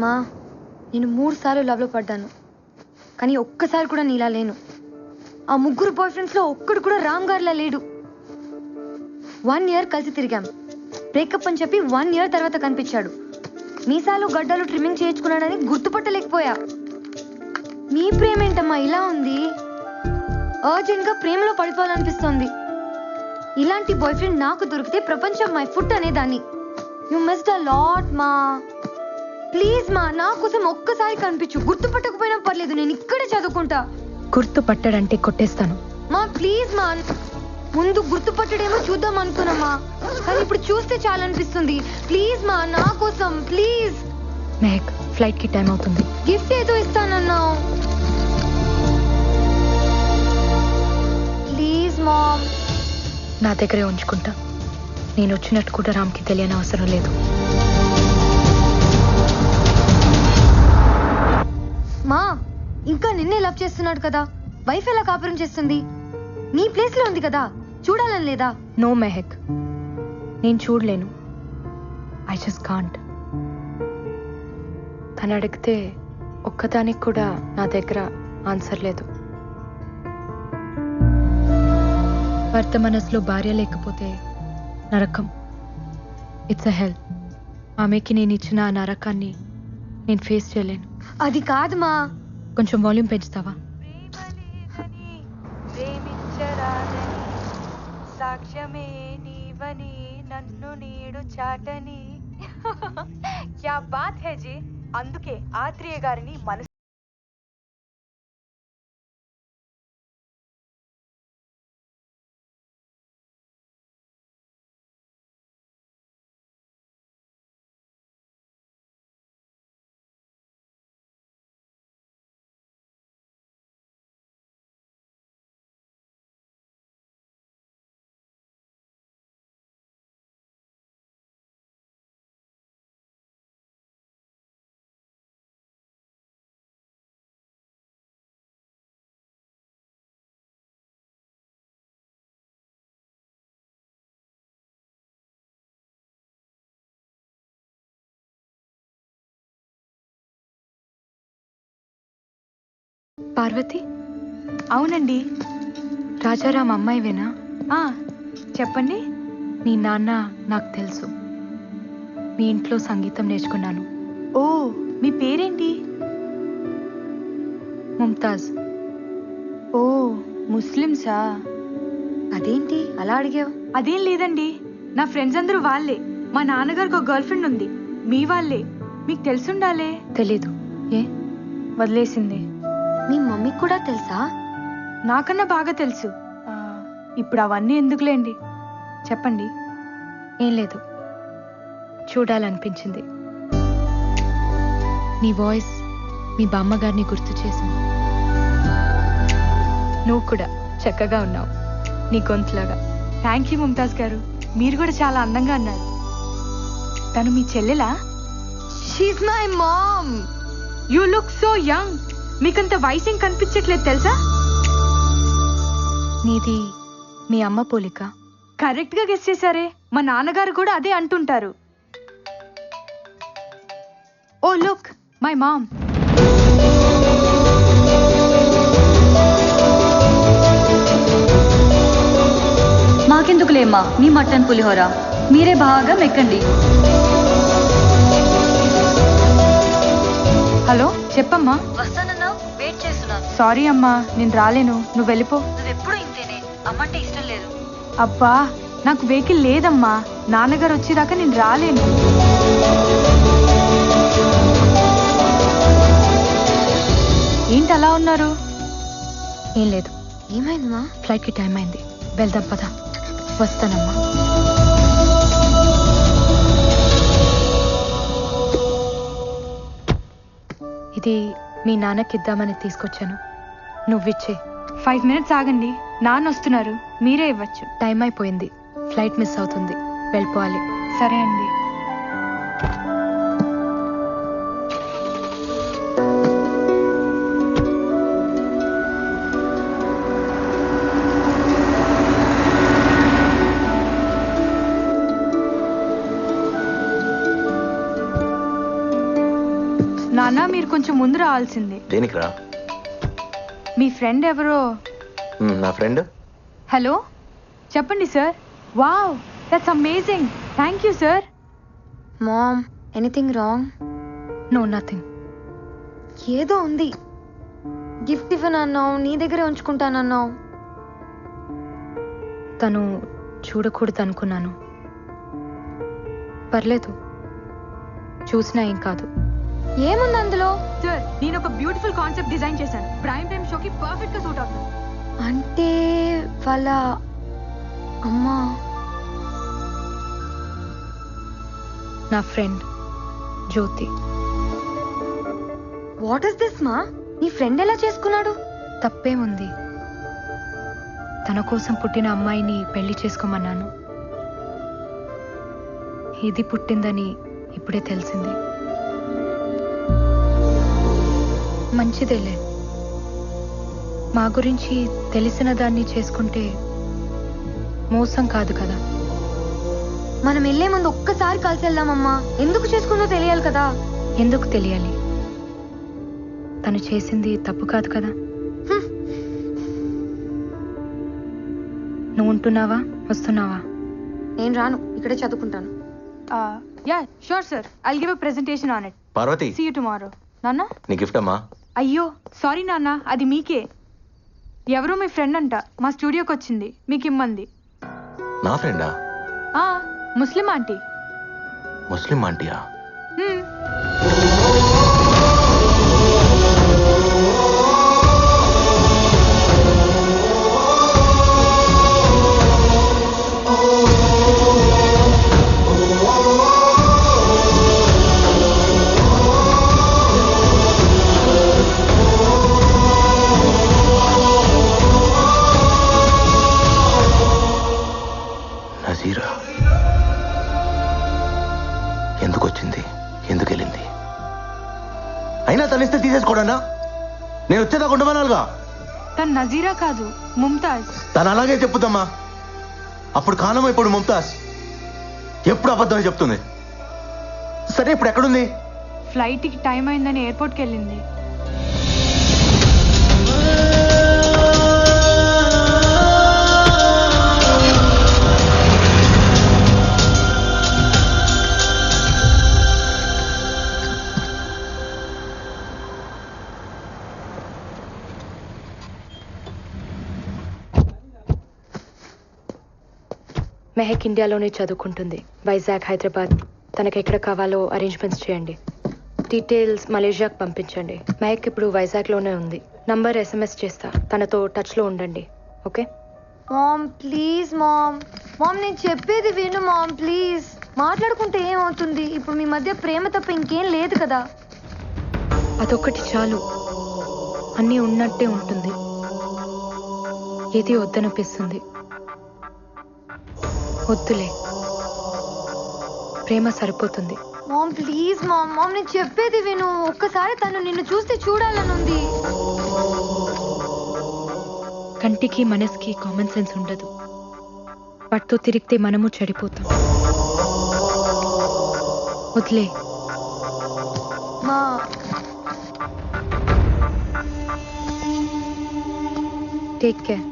మా నేను 3 సార్లు లవ్లో పడ్డాను, కానీ ఒక్కసారి కూడా నీలా లేను. ఆ 3 బాయ్ ఫ్రెండ్స్లో ఒక్కడు కూడా రామ్ గారిలా లేడు. 1 ఇయర్ కలిసి తిరిగాం. బ్రేకప్ అని చెప్పి 1 ఇయర్ తర్వాత కనిపించాడు. మీసాలు గడ్డలు ట్రిమ్మింగ్ చేయించుకున్నాడని గుర్తుపట్టలేకపోయా. మీ ప్రేమ ఏంటమ్మా ఇలా ఉంది? అర్జెంట్గా ప్రేమలో పడిపోవాలనిపిస్తోంది. ఇలాంటి బాయ్ ఫ్రెండ్ నాకు దొరికితే ప్రపంచం మై ఫుట్ అనేదాన్ని. యు మిస్డ్ అ లాట్ మా. ప్లీజ్ మా, నా కోసం ఒక్కసారి కనిపించు. గుర్తుపట్టకపోయినా పర్లేదు, నేను ఇక్కడే చదువుకుంటా. గుర్తుపట్టాడంటే కొట్టేస్తాను. మా ప్లీజ్ మా, ముందు గుర్తుపట్టడేమో చూద్దాం అనుకున్నామా, కానీ ఇప్పుడు చూస్తే చాలా అనిపిస్తుంది. ప్లీజ్ మా, నా కోసం ప్లీజ్. మెహక్, ఫ్లైట్ కి టైం అవుతుంది. గిఫ్ట్ ఏదో ఇస్తానన్నావు. Please ma'am. నా దగ్గరే ఉంచుకుంటా. నేను వచ్చినట్టు కూడా రామ్కి తెలియని అవసరం లేదు. మా, ఇంకా నిన్నే లవ్ చేస్తున్నాడు కదా, వైఫ్ ఎలా కాపురం చేస్తుంది? నీ ప్లేస్ లో ఉంది కదా, చూడాలని లేదా? నో మెహక్, నేను చూడలేను. I just can't. తను అడిగితే ఒక్కదానికి కూడా నా దగ్గర ఆన్సర్ లేదు. భర్త మనసులో భార్య లేకపోతే నరకం. ఇట్స్ అ హెల్. ఆమెకి నేను ఇచ్చిన ఆ నరకాన్ని నేను ఫేస్ చేయలేను. అది కాదు మా. కొంచెం వాల్యూమ్ పెంచుతావా? సాక్ష్యమే నీవని నన్ను నీడు చాటని. క్యా బాత్ హై జీ. అందుకే ఆత్రేయ గారిని మనసు పార్వతి? అవునండి. రాజారాం అమ్మాయివేనా? చెప్పండి. నీ నాన్న నాకు తెలుసు. మీ ఇంట్లో సంగీతం నేర్చుకున్నాను. ఓ, మీ పేరేంటి? ముంతాజ్. ఓ, ముస్లిమ్సా? అదేంటి అలా అడిగావు? అదేం లేదండి, నా ఫ్రెండ్స్ అందరూ వాళ్ళే. మా నాన్నగారికి ఒక గర్ల్ ఫ్రెండ్ ఉంది, మీ వాళ్ళే. మీకు తెలుసుండాలే. తెలీదు. ఏ? వదిలేసింది. మీ మమ్మీకి కూడా తెలుసా? నాకన్నా బాగా తెలుసు. ఇప్పుడు అవన్నీ ఎందుకులేండి, చెప్పండి. ఏం లేదు, చూడాలనిపించింది. నీ వాయిస్ మీ బామ్మగారిని గుర్తు చేసింది. నువ్వు కూడా చక్కగా ఉన్నావు, నీ గొంతులాగా. థ్యాంక్ యూ ముంతాజ్ గారు, మీరు కూడా చాలా అందంగా అన్నారు. తను మీ చెల్లెలా? She's my mom. You look so young. మీకంత వయసు ఏం కనిపించట్లేదు తెలుసా? నీది మీ అమ్మ పోలిక. కరెక్ట్ గా గెస్ చేశారే. మా నాన్నగారు కూడా అదే అంటుంటారు. Oh look, my mom. మాకెందుకులేమ్మా మీ మటన్ పులిహోర, మీరే బాగా మెక్కండి. హలో, చెప్పమ్మా. వస్తానన్నా, వెయిట్ చేస్తున్నాను. సారీ అమ్మా, నేను రాలేను, నువ్వు వెళ్ళిపో. నువ్వెప్పుడు ఇంతేనే, అమ్మంటే ఇష్టం లేదు. అబ్బా, నాకు వెహికల్ లేదమ్మా, నాన్నగారు వచ్చేదాకా నేను రాలేను. ఏంటి అలా ఉన్నారు? ఏం లేదు. ఏమైందమ్మా? ఫ్లైట్కి టైం అయింది, వెళ్దాం పద. వస్తానమ్మా. ఇది మీ నాన్నకిద్దామని తీసుకొచ్చాను, నువ్విచ్చే. 5 minutes ఆగండి, నాన్న వస్తున్నారు, మీరే ఇవ్వచ్చు. టైం అయిపోయింది, ఫ్లైట్ మిస్ అవుతుంది, వెళ్ళిపోవాలి. సరే అండి. నాన్న మీరు కొంచెం ముందు రావాల్సిందే. దేనికి రా? మీ ఫ్రెండ్ ఎవరో. నా ఫ్రెండ్. హలో చెప్పండి sir. Wow that's amazing. Thank you sir. Ma'am anything wrong? No nothing. ఏదో ఉంది. గిఫ్ట్ ఇవ్వనన్నావు, నీ దగ్గరే ఉంచుకుంటానన్నావు. తను చూడకూడదు అనుకున్నాను. పర్లేదు, చూసినా ఏం కాదు. ఏముంది అందులో? సార్ నేను ఒక బ్యూటిఫుల్ కాన్సెప్ట్ డిజైన్ చేశాను. ప్రైమ్ టైమ్ షోకి పర్ఫెక్ట్ గా సూట్ అవుతుంది. అంటే వాళ్ళ అమ్మా నా friend Jyoti. What is this మా? నీ ఫ్రెండ్ ఎలా చేసుకున్నాడు? తప్పేముంది? తన కోసం పుట్టిన అమ్మాయిని పెళ్లి చేసుకోమన్నాను. ఇది పుట్టిందని ఇప్పుడే తెలిసింది. మంచిదేలే. మా గురించి తెలిసిన దాన్ని చేసుకుంటే మోసం కాదు కదా. మనం వెళ్లే ముందు ఒక్కసారి కలిసి వెళ్దామమ్మా. ఎందుకు చేసుకుందో తెలియాలి కదా. ఎందుకు తెలియాలి? తను చేసింది తప్పు కాదు కదా. నువ్వు ఉంటున్నావా, వస్తున్నావా? నేను రాను, ఇక్కడే చదువుకుంటాను. Yeah sure sir. I'll give a presentation on it. Parvati, see you tomorrow. నాన్న? నీ గిఫ్ట్ అమ్మా. అయ్యో సారీ నాన్న, అది మీకే. ఎవరో మీ ఫ్రెండ్ అంట మా స్టూడియోకి వచ్చింది, మీకు ఇమ్మంది. నా ఫ్రెండా? ముస్లిం ఆంటీ. ముస్లిం ఆంటీయా? నజీరా ఎందుకు వచ్చింది, ఎందుకు వెళ్ళింది? అయినా తనిస్తే తీసేసుకోడన్నా? నేను వచ్చేదాకా ఉండమనాలుగా. తను నజీరా కాదు, ముంతాజ్. తను అలాగే చెప్పుదమ్మా. అప్పుడు కానమా, ఇప్పుడు ముంతాజ్. ఎప్పుడు అబద్ధమే చెప్తుంది. సరే ఇప్పుడు ఎక్కడుంది? ఫ్లైట్కి టైం అయిందని ఎయిర్పోర్ట్కి వెళ్ళింది. మెహక్ ఇండియాలోనే చదువుకుంటుంది. వైజాగ్, హైదరాబాద్. తనకు ఎక్కడ కావాలో అరేంజ్మెంట్స్ చేయండి. డీటెయిల్స్ మలేషియాకి పంపించండి. మెహక్ ఇప్పుడు వైజాగ్లోనే ఉంది. నంబర్ SMS చేస్తా. తనతో టచ్లో ఉండండి. Okay? Mom please mom. Mom నేను చెప్పేది విను మామ్ ప్లీజ్. మాట్లాడుకుంటే ఏమవుతుంది? ఇప్పుడు మీ మధ్య ప్రేమ తప్ప ఇంకేం లేదు కదా. అదొక్కటి చాలు. అన్నీ ఉన్నట్టే ఉంటుంది. ఏది వద్దనిపిస్తుంది. వద్దులే, ప్రేమ సరిపోతుంది. Ma'am please mom. మామ్ నేను చెప్పేది విను. ఒక్కసారి తను నిన్ను చూస్తే చూడాలనుంది. కంటికి మనసుకి కామన్ సెన్స్ ఉండదు. వాటితో తిరిగితే మనము చెడిపోతాం. వదిలే. మా టేక్ కేర్.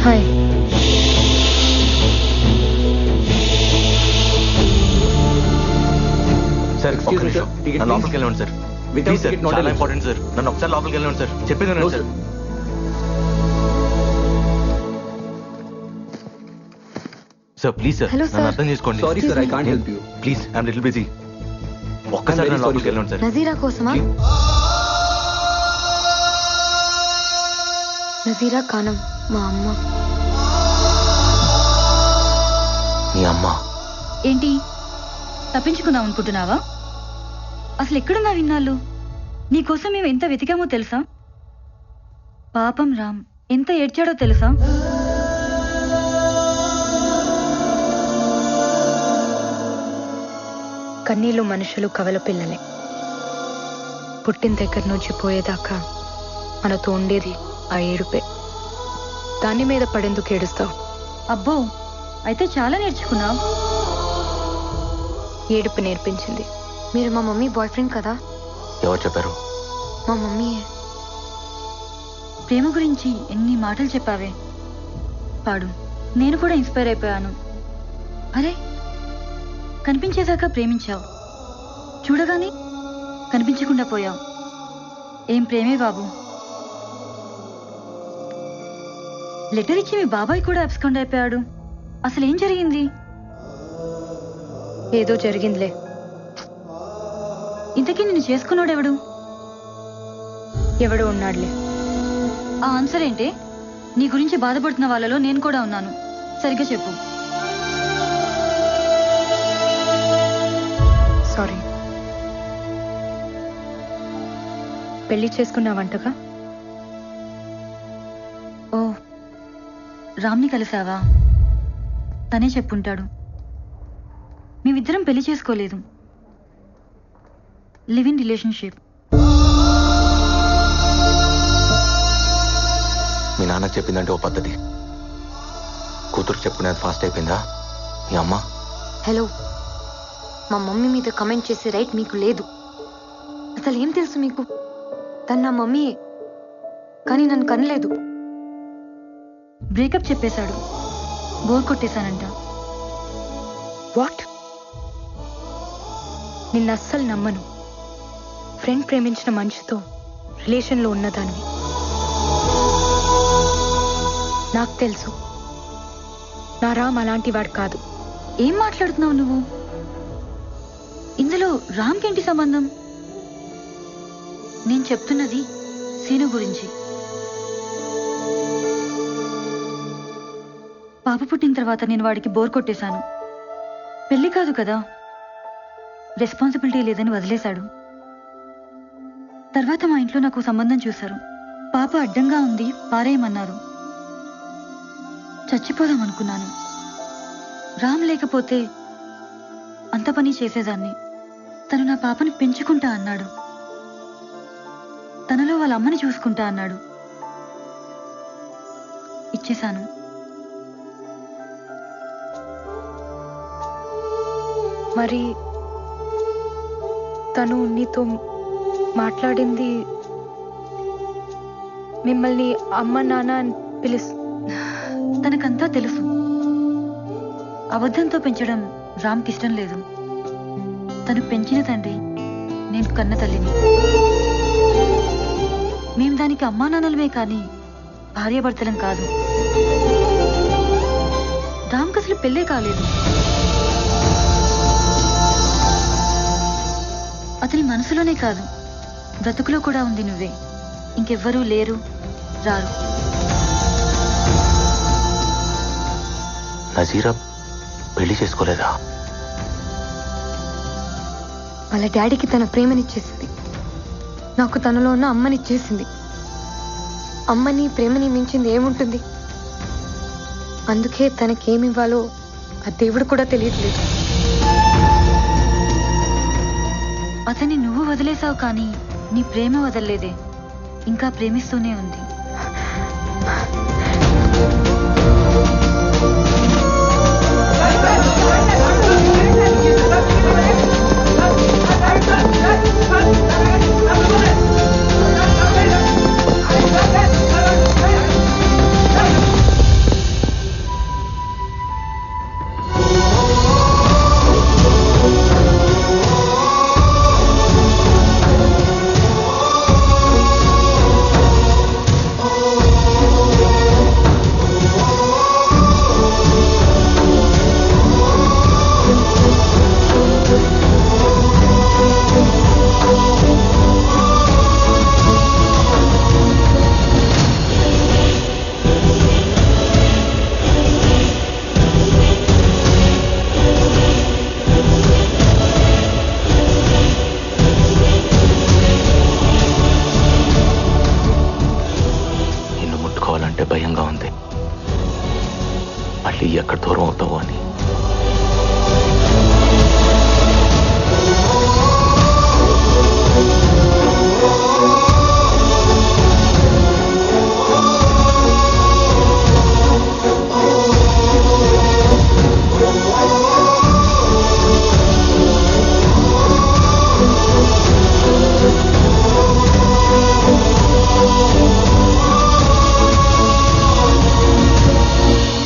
హాయ్. సార్ ఒక్క నిమిషం. నన్ను లోపలికి వెళ్ళండి సార్. ప్లీజ్ సార్, చాలా ఇంపార్టెంట్ సార్. నన్ను ఒకసారి లోపలికి వెళ్ళండి సార్. చెప్పేది వినండి sir. Sir please sir, Hello, నన్ను sir. అర్థం చేసుకోండి. Sorry sir, I can't help you. Please, I'm little busy. ఒక్కసారి very నన్ను sorry, లోపలికి sir. వెళ్ళండి సార్. నజీరా కోసమా? నజీరా కానం మా అమ్మ. మీ అమ్మ? ఏంటి తప్పించుకుందాం అనుకుంటున్నావా? అసలు ఎక్కడున్నా విన్నాళ్ళు? నీకోసం మేము ఎంత వెతికామో తెలుసా? పాపం రామ్ ఎంత ఏడ్చాడో తెలుసా? కన్నీళ్ళు మనుషులు కవల పిల్లలే. పుట్టిన దగ్గర నుంచి పోయేదాకా మనతో ఉండేది ఆ ఏడుపే. దాని మీద పడేందుకు ఏడుస్తావు? అబ్బో, అయితే చాలా నేర్చుకున్నావు. ఏడుపు నేర్పించింది. మీరు మా మమ్మీ బాయ్ ఫ్రెండ్ కదా? ఎవరు చెప్పారు? మా మమ్మీయే. ప్రేమ గురించి ఎన్ని మాటలు చెప్పావే. పాడు, నేను కూడా ఇన్స్పైర్ అయిపోయాను. అరే, కనిపించేదాకా ప్రేమించావు, చూడగానే కనిపించకుండా పోయావు. ఏం ప్రేమే బాబు. లెటర్ ఇచ్చి మీ బాబాయ్ కూడా అబ్స్కాండ్ అయిపోయాడు. అసలు ఏం జరిగింది? ఏదో జరిగిందిలే. ఇంతకీ నిన్ను చేసుకున్నాడెవడు? ఎవడో ఉన్నాడులే. ఆ ఆన్సర్ ఏంటే? నీ గురించి బాధపడుతున్న వాళ్ళలో నేను కూడా ఉన్నాను. సరిగ్గా చెప్పు. సారీ. పెళ్లి చేసుకున్నావంటగా? ఓ, రామ్ని కలిసావా? తనే చెప్పుంటాడు. మేమిద్దరం పెళ్లి చేసుకోలేదు, లివ్ ఇన్ రిలేషన్షిప్. మీ నాన్నకు చెప్పిందంటే ఓ పద్ధతి, కూతురు చెప్పుకునేది ఫాస్ట్ అయిపోయిందా మీ అమ్మ? హలో, మా మమ్మీ మీద కమెంట్ చేసే రైట్ మీకు లేదు. అసలు ఏం తెలుసు మీకు? తను నా మమ్మీయే, కానీ నన్ను కనలేదు. బ్రేకప్ చెప్పేశాడు. బోర్ కొట్టేశానంట. వాట్? నిన్ను అస్సలు నమ్మను. ఫ్రెండ్ ప్రేమించిన మనిషితో రిలేషన్లో ఉన్నదానివి. నాకు తెలుసు నా రామ్ అలాంటి వాడు కాదు. ఏం మాట్లాడుతున్నావు నువ్వు? ఇందులో రామ్కేంటి సంబంధం? నేను చెప్తున్నది సీను గురించి. పాప పుట్టిన తర్వాత నేను వాడికి బోర్ కొట్టేశాను. పెళ్లి కాదు కదా, రెస్పాన్సిబిలిటీ లేదని వదిలేశాడు. తర్వాత మా ఇంట్లో నాకు సంబంధం చూశారు. పాప అడ్డంగా ఉంది, పారేయమన్నారు. చచ్చిపోదాం అనుకున్నాను. రామ్ లేకపోతే అంత పని చేసేదాన్ని. తను నా పాపని పెంచుకుంటా అన్నాడు. తనలో వాళ్ళ అమ్మని చూసుకుంటా అన్నాడు. ఇచ్చేశాను. మరి తను నీతో మాట్లాడింది, మిమ్మల్ని అమ్మ నాన్న అని తనకంతా తెలుసు. అబద్ధంతో పెంచడం రామ్కి ఇష్టం లేదు. తను పెంచిన తండ్రి, నేను కన్న తల్లిని. మేం దానికి అమ్మా నాన్నలమే కానీ భార్యాభర్తలం కాదు. రామ్కి అసలు పెళ్ళే కాలేదు. అతని మనసులోనే కాదు, బ్రతుకులో కూడా ఉంది నువ్వే. ఇంకెవ్వరూ లేరు, రారు. నజీరా పెళ్లి చేసుకోలేదా? వాళ్ళ డాడీకి తన ప్రేమనిచ్చేసింది, నాకు తనలో ఉన్న అమ్మనిచ్చేసింది. అమ్మని ప్రేమని మించింది ఏముంటుంది? అందుకే తనకేమివ్వాలో ఆ దేవుడు కూడా తెలియట్లేదు. అతన్ని నువ్వు వదిలేసావు కానీ నీ ప్రేమ వదలలేదే, ఇంకా ప్రేమిస్తూనే ఉంది. అంటే భయంగా ఉంది. మళ్ళీ ఎక్కడ దూరం అవుతావో అని.